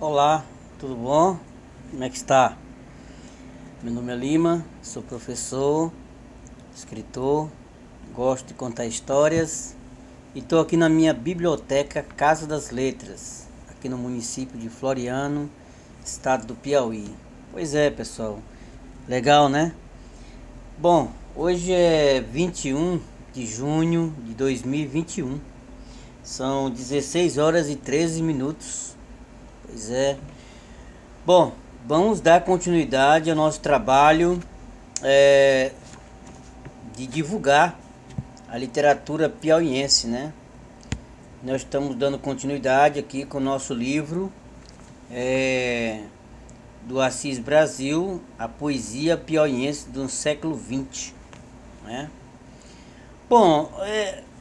Olá, tudo bom? Como é que está? Meu nome é Lima, sou professor, escritor, gosto de contar histórias e estou aqui na minha biblioteca Casa das Letras, aqui no município de Floriano, estado do Piauí. Pois é, pessoal, legal, né? Bom, hoje é 21 de junho de 2021, são 16 horas e 13 minutos. Pois é. Bom, vamos dar continuidade ao nosso trabalho é, de divulgar a literatura piauiense, né? Nós estamos dando continuidade aqui com o nosso livro é, do Assis Brasil, a poesia piauiense do século XX, né? Bom,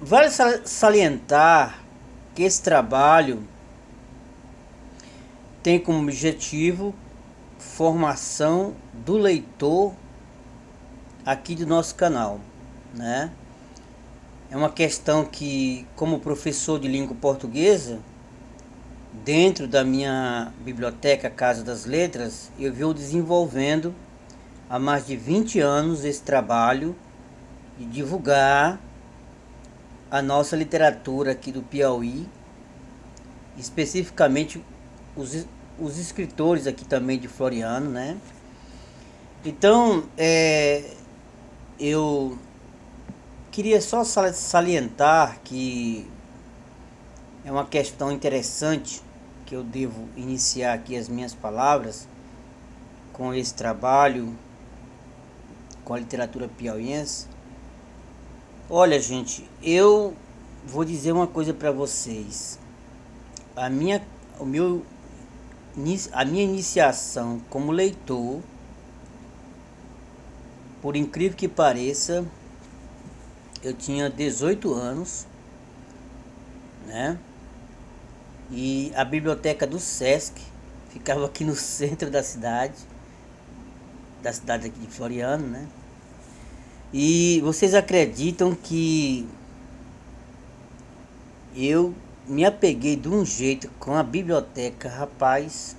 vale salientar que esse trabalho tem como objetivo formação do leitor aqui do nosso canal, né? É uma questão que, como professor de língua portuguesa, dentro da minha biblioteca Casa das Letras, eu venho desenvolvendo há mais de 20 anos esse trabalho de divulgar a nossa literatura aqui do Piauí, especificamente os escritores aqui também de Floriano, né? Então, eu queria só salientar que é uma questão interessante que eu devo iniciar aqui as minhas palavras com esse trabalho com a literatura piauiense. Olha, gente, eu vou dizer uma coisa para vocês. A minha, o meu, a minha iniciação como leitor, por incrível que pareça, eu tinha 18 anos, né? E a biblioteca do Sesc ficava aqui no centro da cidade aqui de Floriano, né? E vocês acreditam que eu me apeguei de um jeito com a biblioteca, rapaz?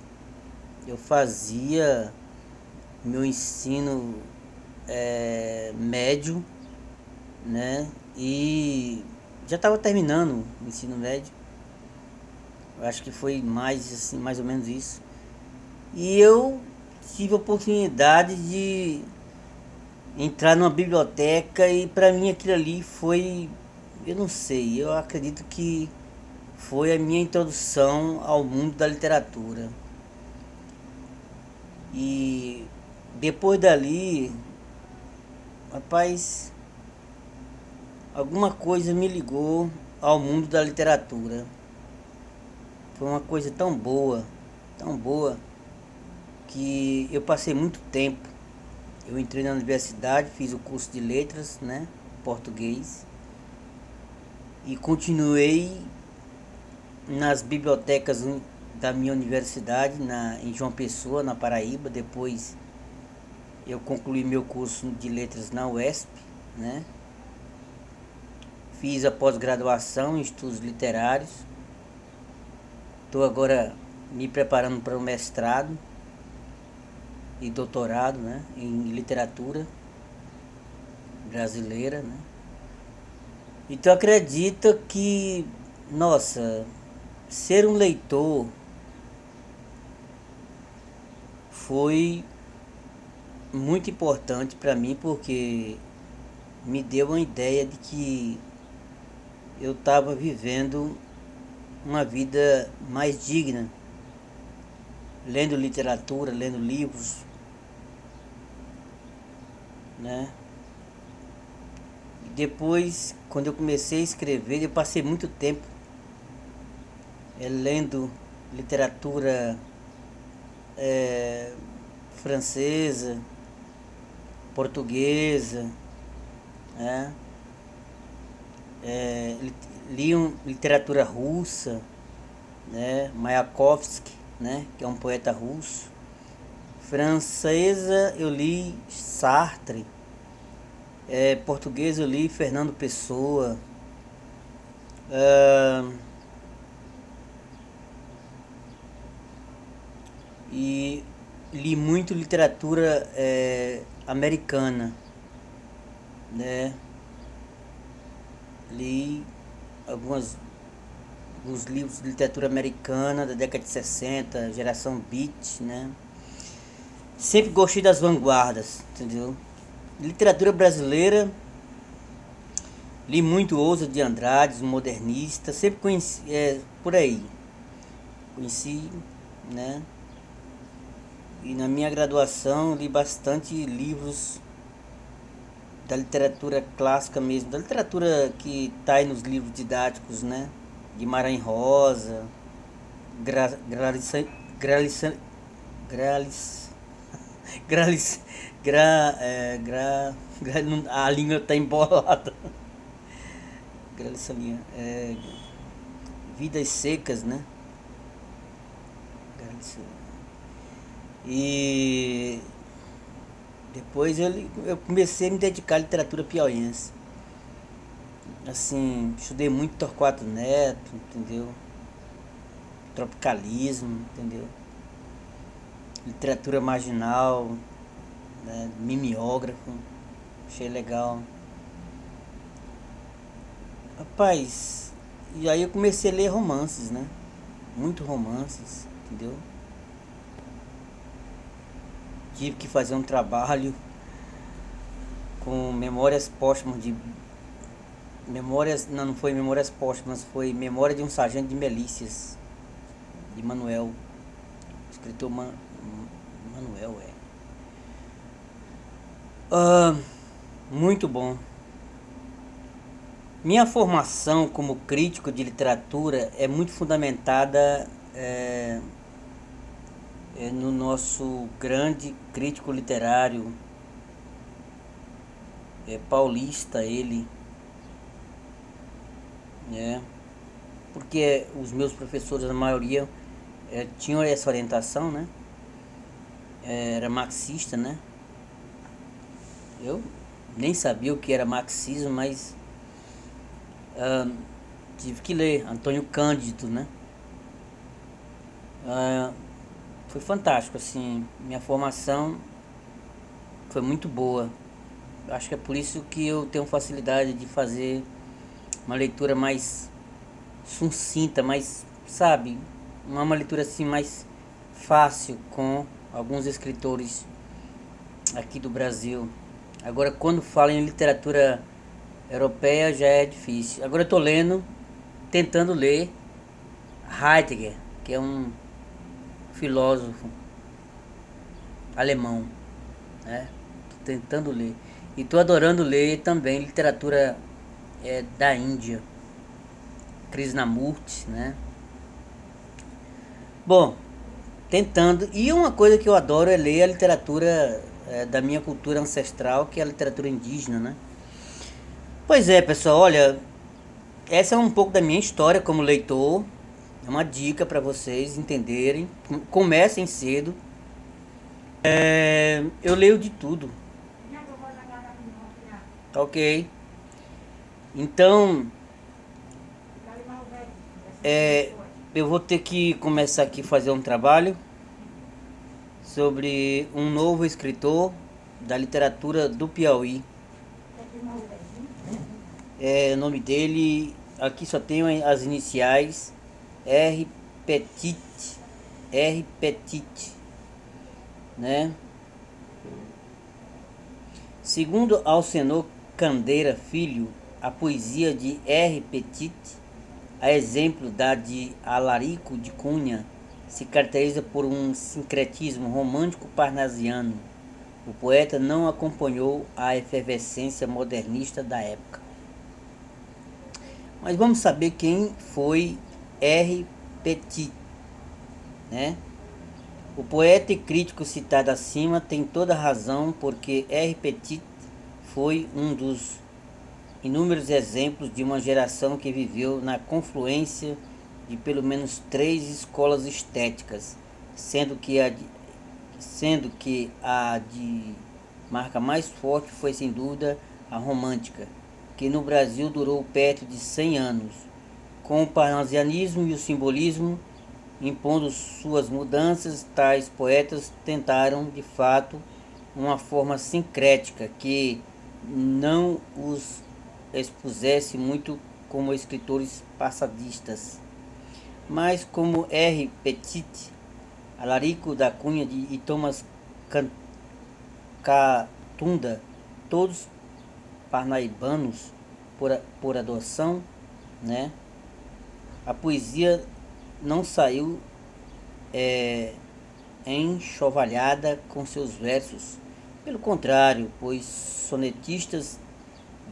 Eu fazia meu ensino médio, né? E já estava terminando o ensino médio. Eu acho que foi mais assim, mais ou menos isso. E eu tive a oportunidade de entrar numa biblioteca e para mim aquilo ali foi, eu não sei, eu acredito que foi a minha introdução ao mundo da literatura. E depois dali, rapaz, alguma coisa me ligou ao mundo da literatura. Foi uma coisa tão boa, que eu passei muito tempo. Eu entrei na universidade, fiz o curso de letras, né, português, e continuei nas bibliotecas da minha universidade, em João Pessoa, na Paraíba. Depois eu concluí meu curso de letras na UESP, né? Fiz a pós-graduação em estudos literários. Estou agora me preparando para o mestrado e doutorado, né, em literatura brasileira, né? Então acredita que, nossa, ser um leitor foi muito importante para mim, porque me deu uma ideia de que eu estava vivendo uma vida mais digna, lendo literatura, lendo livros, né? E depois, quando eu comecei a escrever, eu passei muito tempo lendo literatura é, francesa, portuguesa, né? É, li literatura russa, né? Mayakovsky, né? Que é um poeta russo. Francesa eu li Sartre, português eu li Fernando Pessoa, ah, e li muito literatura americana, né? Li algumas, alguns livros de literatura americana da década de 60, geração Beat, né? Sempre gostei das vanguardas, entendeu? Literatura brasileira, li muito Ousa de Andrade, os modernistas, sempre conheci, por aí, conheci, né? E na minha graduação li bastante livros da literatura clássica mesmo, da literatura que está aí nos livros didáticos, né? Guimarães Rosa, Gra, Gralice, Gralice, Gralice, Gralice, a língua está embolada. Gralice, Vidas Secas, né? Gralice. E depois eu comecei a me dedicar à literatura piauiense. Assim, estudei muito Torquato Neto, entendeu? Tropicalismo, entendeu? Literatura marginal, né? Mimeógrafo, achei legal. Rapaz, e aí eu comecei a ler romances, né? Muito romances, entendeu? Tive que fazer um trabalho com memórias póstumas de memórias, não foi memórias póstumas, foi Memória de um Sargento de Milícias, de Manuel, escritor Manuel, muito bom. Minha formação como crítico de literatura é muito fundamentada no nosso grande crítico literário paulista, ele, né? Porque os meus professores, a maioria, tinham essa orientação, né? Era marxista, né? Eu nem sabia o que era marxismo, mas tive que ler Antônio Cândido, né? Foi fantástico, assim, minha formação foi muito boa. Acho que é por isso que eu tenho facilidade de fazer uma leitura mais sucinta, mais, sabe, uma leitura assim mais fácil com alguns escritores aqui do Brasil. Agora, quando falo em literatura europeia, já é difícil. Agora eu tô lendo, tentando ler Heidegger, que é um filósofo alemão, né? Tô tentando ler. E tô adorando ler também literatura da Índia, Krishnamurti, né? Bom, tentando. E uma coisa que eu adoro é ler a literatura da minha cultura ancestral, que é a literatura indígena, né? Pois é, pessoal, olha, essa é um pouco da minha história como leitor. É uma dica para vocês entenderem. Comecem cedo. Eu leio de tudo. Ok. Então, eu vou ter que começar aqui a fazer um trabalho sobre um novo escritor da literatura do Piauí. O nome dele, aqui só tenho as iniciais R. Petit, R. Petit, né? Segundo Alcenor Candeira Filho, a poesia de R. Petit, a exemplo da de Alarico de Cunha, se caracteriza por um sincretismo romântico parnasiano. O poeta não acompanhou a efervescência modernista da época. Mas vamos saber quem foi R. Petit, né? O poeta e crítico citado acima tem toda razão, porque R. Petit foi um dos inúmeros exemplos de uma geração que viveu na confluência de pelo menos 3 escolas estéticas, sendo que a de marca mais forte foi sem dúvida a romântica, que no Brasil durou perto de 100 anos. Com o parnasianismo e o simbolismo, impondo suas mudanças, tais poetas tentaram, de fato, uma forma sincrética que não os expusesse muito como escritores passadistas. Mas como R. Petit, Alarico da Cunha e Thomas Catunda, todos parnaibanos por adoção, né? A poesia não saiu enxovalhada com seus versos. Pelo contrário, pois sonetistas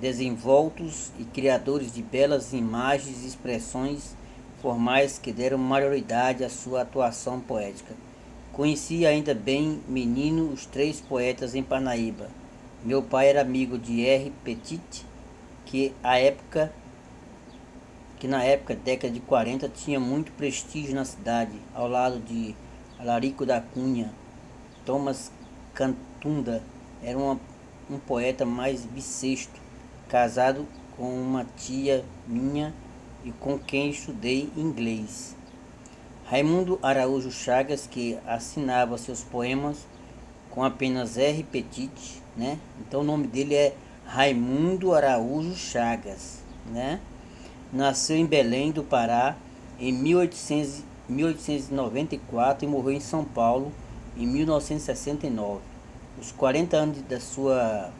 desenvoltos e criadores de belas imagens e expressões formais que deram maioridade à sua atuação poética. Conheci ainda bem menino os 3 poetas em Parnaíba. Meu pai era amigo de R. Petit, que na época, década de 40, tinha muito prestígio na cidade, ao lado de Alarico da Cunha. Thomas Cantunda era um poeta mais bissexto, casado com uma tia minha e com quem estudei inglês. Raimundo Araújo Chagas, que assinava seus poemas com apenas R. Petit, né? Então o nome dele é Raimundo Araújo Chagas, né? Nasceu em Belém do Pará em 1894 e morreu em São Paulo em 1969. Os 40 anos da sua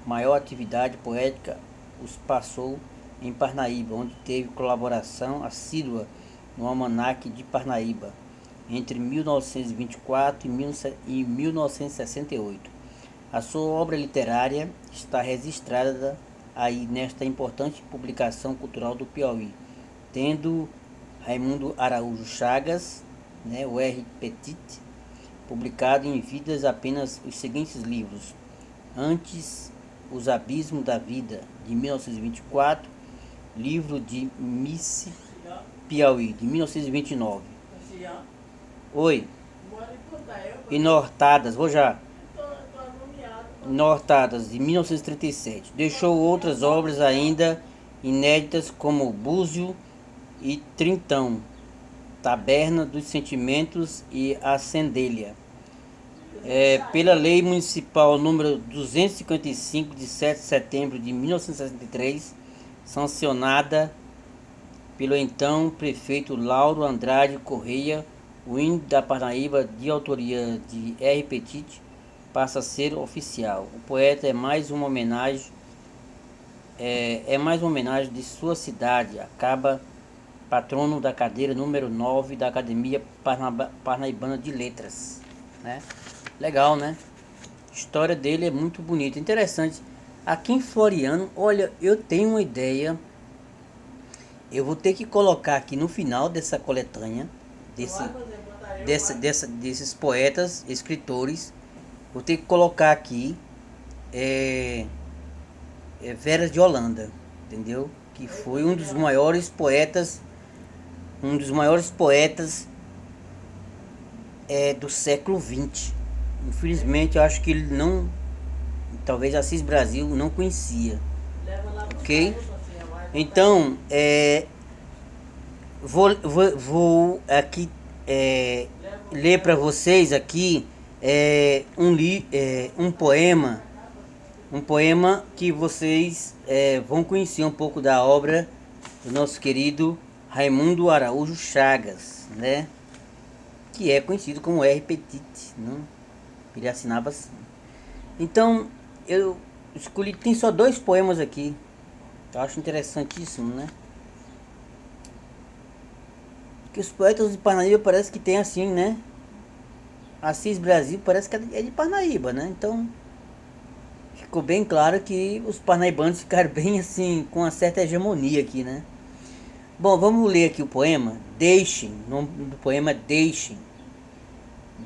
maior atividade poética os passou em Parnaíba, onde teve colaboração assídua no Almanaque de Parnaíba entre 1924 e 1968. A sua obra literária está registrada aí nesta importante publicação cultural do Piauí, tendo Raimundo Araújo Chagas, né, o R. Petit, publicado em vidas apenas os seguintes livros: Antes os Abismos da Vida, de 1924, livro de Miss Piauí, de 1929. Oi. E Nortadas, vou já. Nortadas, de 1937. Deixou outras obras ainda inéditas como Búzio e Trintão, Taberna dos Sentimentos e A Cendelha. Pela Lei Municipal número 255, de 7 de setembro de 1963, sancionada pelo então prefeito Lauro Andrade Correia, o hino da Parnaíba, de autoria de R. Petit, passa a ser oficial. O poeta é mais uma homenagem de sua cidade, acaba patrono da cadeira número 9 da Academia Parnaibana de Letras, né? Legal, né? A história dele é muito bonita, interessante. Aqui em Floriano, olha, eu tenho uma ideia. Eu vou ter que colocar aqui no final dessa coletânea desses poetas, escritores. Vou ter que colocar aqui Vera de Holanda, entendeu? Que foi um dos maiores poetas do século XX. Infelizmente, eu acho que ele não, talvez Assis Brasil não conhecia, ok? Então, vou aqui ler para vocês aqui um poema que vocês vão conhecer um pouco da obra do nosso querido Raimundo Araújo Chagas, né? Que é conhecido como R. Petit, não? Ele assinava assim. Então, eu escolhi, tem só 2 poemas aqui. Eu acho interessantíssimo, né? Que os poetas de Parnaíba parece que tem assim, né? Assis Brasil parece que é de Parnaíba, né? Então, ficou bem claro que os parnaibanos ficaram bem assim, com uma certa hegemonia aqui, né? Bom, vamos ler aqui o poema. Deixem, o nome do poema é Deixem.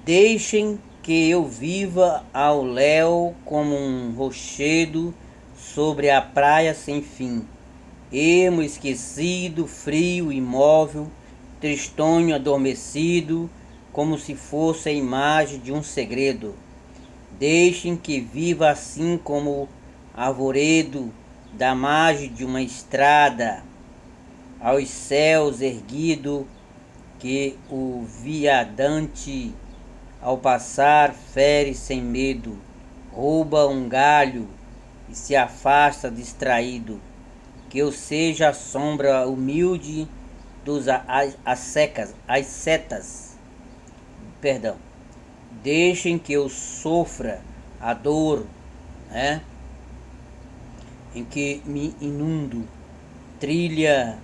Deixem que eu viva ao léu como um rochedo sobre a praia sem fim. Ermo esquecido, frio, imóvel, tristonho adormecido, como se fosse a imagem de um segredo. Deixem que viva assim como arvoredo da margem de uma estrada, aos céus erguido, que o viadante ao passar fere sem medo, rouba um galho e se afasta distraído, que eu seja a sombra humilde dos as setas, perdão, deixem que eu sofra a dor, né, em que me inundo, trila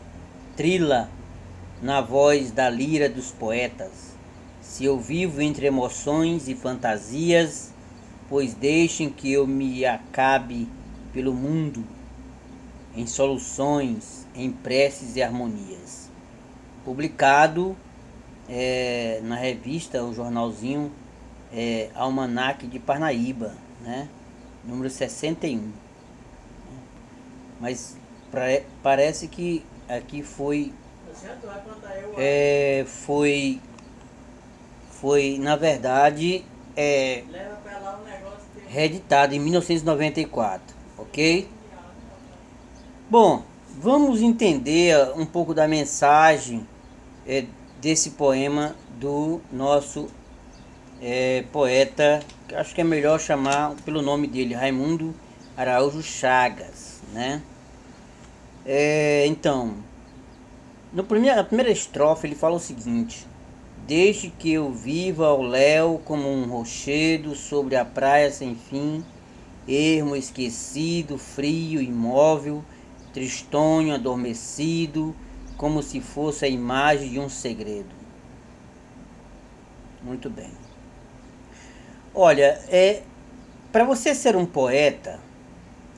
na voz da lira dos poetas. Se eu vivo entre emoções e fantasias, pois deixem que eu me acabe pelo mundo, em soluções, em preces e harmonias. Publicado na revista, o jornalzinho Almanaque de Parnaíba, né? Número 61. Mas parece que aqui foi na verdade reeditado em 1994, ok? Bom, vamos entender um pouco da mensagem desse poema do nosso poeta, acho que é melhor chamar pelo nome dele, Raimundo Araújo Chagas, né? Então, na primeira estrofe ele fala o seguinte: deixe que eu viva ao léu como um rochedo sobre a praia sem fim, ermo esquecido, frio, imóvel, tristonho, adormecido, como se fosse a imagem de um segredo. Muito bem. Olha, para você ser um poeta,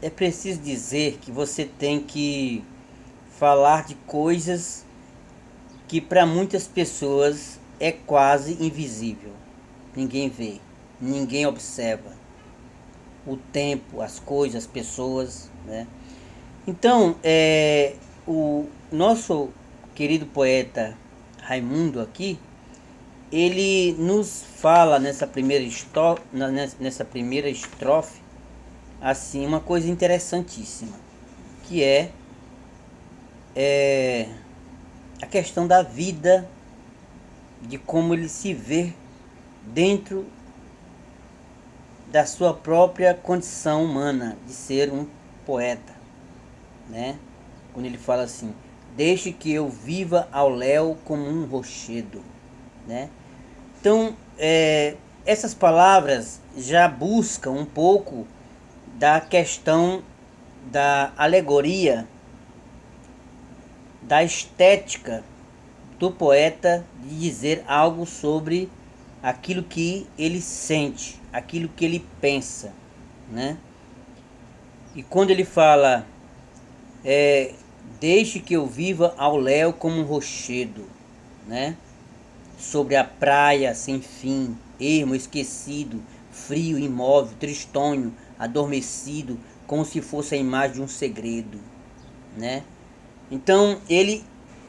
é preciso dizer que você tem que falar de coisas que para muitas pessoas é quase invisível. Ninguém vê, ninguém observa. O tempo, as coisas, as pessoas, né? Então, o nosso querido poeta Raimundo aqui, ele nos fala nessa primeira estrofe assim uma coisa interessantíssima, que é a questão da vida, de como ele se vê dentro da sua própria condição humana de ser um poeta, né? Quando ele fala assim: deixe que eu viva ao léu como um rochedo, né? Então, essas palavras já buscam um pouco da questão da alegoria, da estética do poeta, de dizer algo sobre aquilo que ele sente, aquilo que ele pensa, né? E quando ele fala deixe que eu viva ao léu como um rochedo, né? Sobre a praia sem fim, ermo esquecido, frio, imóvel, tristonho, adormecido, como se fosse a imagem de um segredo, né? Então ele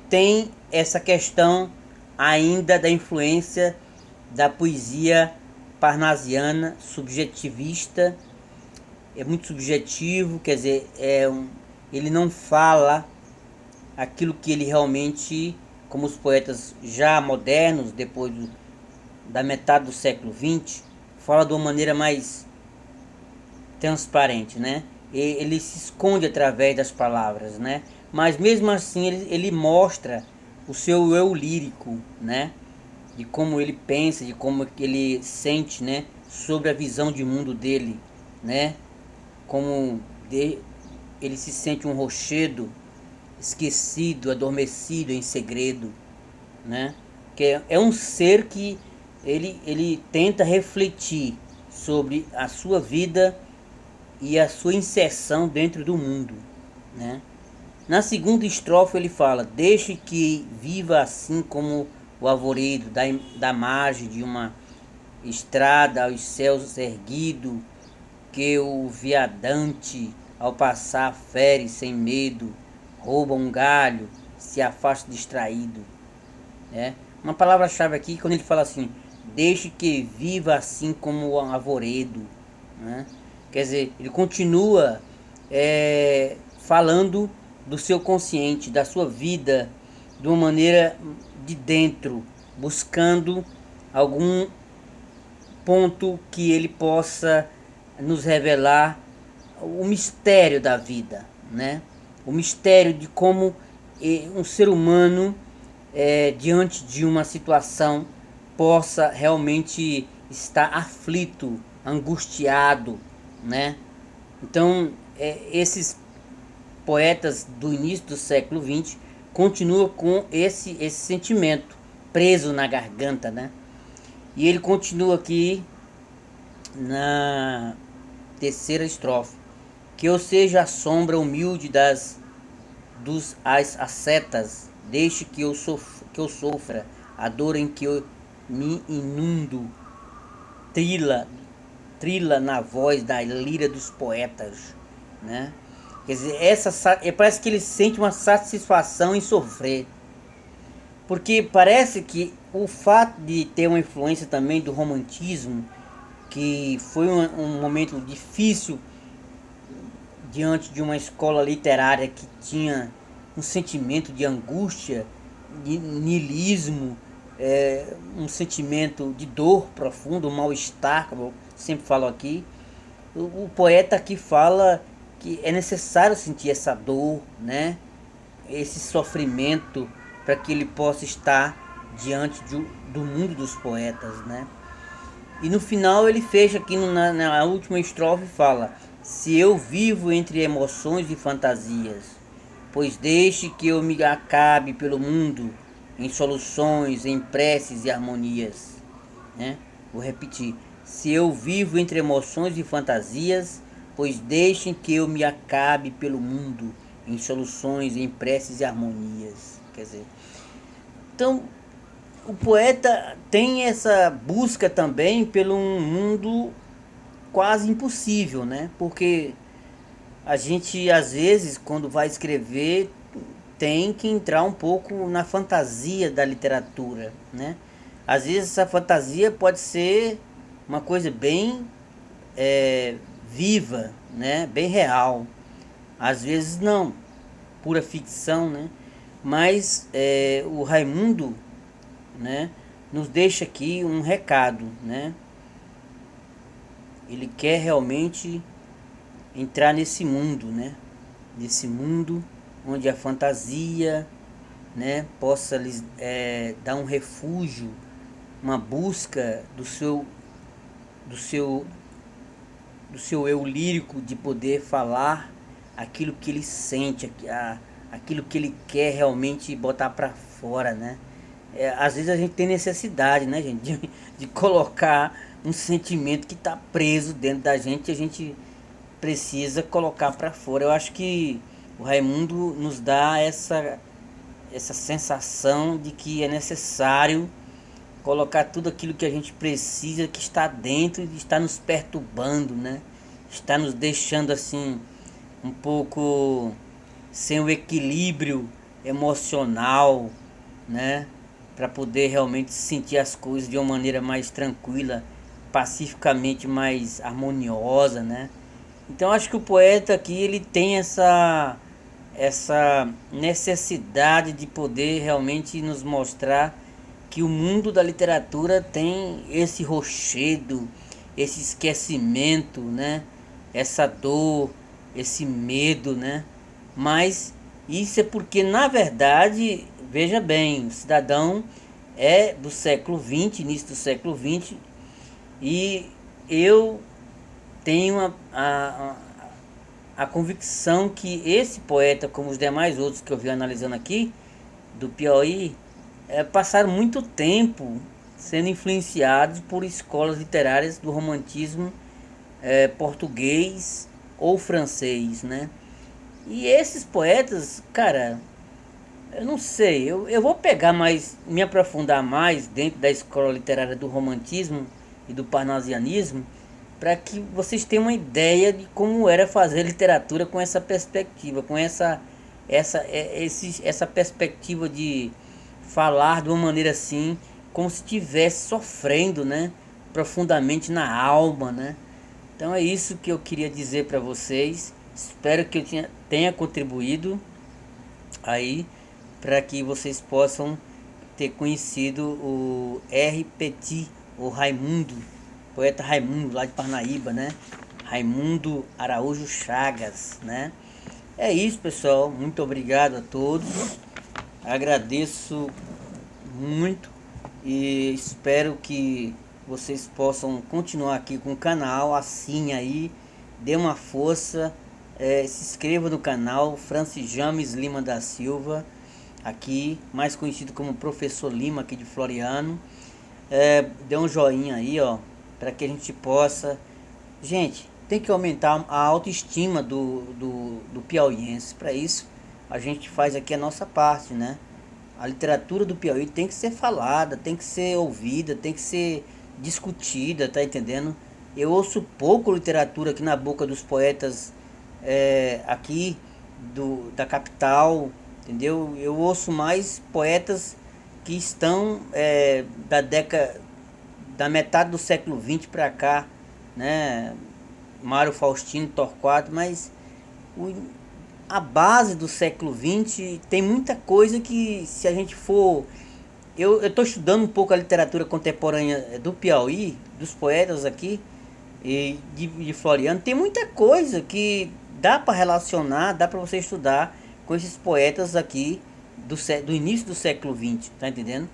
tem essa questão ainda da influência da poesia parnasiana, subjetivista, é muito subjetivo, quer dizer, ele não fala aquilo que ele realmente, como os poetas já modernos, depois da metade do século XX, fala de uma maneira mais transparente, né? Ele se esconde através das palavras, né? Mas mesmo assim ele mostra o seu eu lírico, né? De como ele pensa, de como ele sente, né? Sobre a visão de mundo dele, né? Como ele se sente um rochedo, esquecido, adormecido em segredo, né? Que é um ser que ele tenta refletir sobre a sua vida e a sua inserção dentro do mundo, né? Na segunda estrofe ele fala: deixe que viva assim como o arvoredo da margem de uma estrada aos céus erguido, que o viadante ao passar fere sem medo, rouba um galho, se afasta distraído, né? Uma palavra-chave aqui quando ele fala assim: deixe que viva assim como o arvoredo, né? Quer dizer, ele continua falando do seu consciente, da sua vida, de uma maneira de dentro, buscando algum ponto que ele possa nos revelar o mistério da vida, né? O mistério de como um ser humano, diante de uma situação, possa realmente estar aflito, angustiado, né? Então, esses poetas do início do século XX continuam com esse sentimento preso na garganta, né? E ele continua aqui na terceira estrofe: que eu seja a sombra humilde dos ascetas, deixe que eu sofra a dor em que eu me inundo, trila na voz da lira dos poetas, né? Quer dizer, parece que ele sente uma satisfação em sofrer, porque parece que o fato de ter uma influência também do romantismo, que foi um momento difícil diante de uma escola literária que tinha um sentimento de angústia, de niilismo, um sentimento de dor profunda, um mal-estar, como eu sempre falo aqui. O poeta aqui fala que é necessário sentir essa dor, né? Esse sofrimento, para que ele possa estar diante do mundo dos poetas, né? E no final ele fecha aqui na última estrofe e fala: se eu vivo entre emoções e fantasias, pois deixe que eu me acabe pelo mundo em soluções, em preces e harmonias, né? Vou repetir: se eu vivo entre emoções e fantasias, pois deixem que eu me acabe pelo mundo em soluções, em preces e harmonias. Quer dizer, então o poeta tem essa busca também pelo um mundo quase impossível, né? Porque a gente às vezes quando vai escrever tem que entrar um pouco na fantasia da literatura, né? Às vezes essa fantasia pode ser uma coisa bem viva, né? Bem real. Às vezes não, pura ficção, né? Mas o Raimundo, né, nos deixa aqui um recado, né? Ele quer realmente entrar nesse mundo, né? Nesse mundo onde a fantasia, né, possa lhes dar um refúgio, uma busca do seu do seu eu lírico, de poder falar aquilo que ele sente, aquilo que ele quer realmente botar para fora, né? Às vezes a gente tem necessidade, né, gente, de colocar um sentimento que está preso dentro da gente e a gente precisa colocar para fora. Eu acho que o Raimundo nos dá essa sensação de que é necessário colocar tudo aquilo que a gente precisa, que está dentro e está nos perturbando, né? Está nos deixando assim um pouco sem o equilíbrio emocional, né? Para poder realmente sentir as coisas de uma maneira mais tranquila, pacificamente mais harmoniosa, né? Então acho que o poeta aqui ele tem essa necessidade de poder realmente nos mostrar que o mundo da literatura tem esse rochedo, esse esquecimento, né? Essa dor, esse medo, né? Mas isso é porque, na verdade, veja bem, o cidadão é do século XX, início do século XX, e eu tenho a convicção que esse poeta, como os demais outros que eu vi analisando aqui, do Piauí, passaram muito tempo sendo influenciados por escolas literárias do romantismo português ou francês, né? E esses poetas, cara, eu não sei, eu vou pegar mais, me aprofundar mais dentro da escola literária do romantismo e do parnasianismo, para que vocês tenham uma ideia de como era fazer literatura com essa perspectiva, com essa perspectiva de falar de uma maneira assim, como se estivesse sofrendo, né, profundamente na alma, né? Então é isso que eu queria dizer para vocês. Espero que eu tenha contribuído aí para que vocês possam ter conhecido o R. Petit, o Raimundo, poeta Raimundo, lá de Parnaíba, né? Raimundo Araújo Chagas, né? É isso, pessoal. Muito obrigado a todos. Agradeço muito e espero que vocês possam continuar aqui com o canal, assim aí, dê uma força, se inscreva no canal Francis James Lima da Silva, aqui, mais conhecido como Professor Lima aqui de Floriano. Dê um joinha aí, ó, para que a gente possa... Gente, tem que aumentar a autoestima do piauiense. Para isso, a gente faz aqui a nossa parte, né? A literatura do Piauí tem que ser falada, tem que ser ouvida, tem que ser discutida, tá entendendo? Eu ouço pouco literatura aqui na boca dos poetas aqui da capital, entendeu? Eu ouço mais poetas que estão da metade do século XX para cá, né? Mário Faustino, Torquato, mas a base do século XX tem muita coisa que, se a gente for... Eu estou estudando um pouco a literatura contemporânea do Piauí, dos poetas aqui, e de Floriano. Tem muita coisa que dá para relacionar, dá para você estudar com esses poetas aqui do início do século XX, tá entendendo?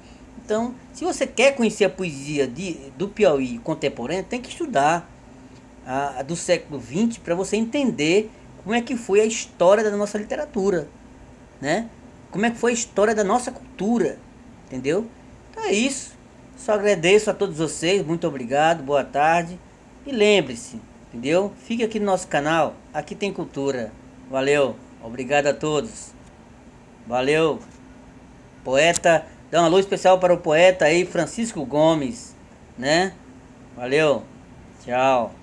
Então, se você quer conhecer a poesia do Piauí contemporânea, tem que estudar a do século XX para você entender como é que foi a história da nossa literatura, né? Como é que foi a história da nossa cultura, entendeu? Então é isso. Só agradeço a todos vocês, muito obrigado, boa tarde. E lembre-se, entendeu? Fique aqui no nosso canal, aqui tem cultura. Valeu, obrigado a todos. Valeu. Poeta, dá uma luz especial para o poeta aí, Francisco Gomes, né? Valeu, tchau.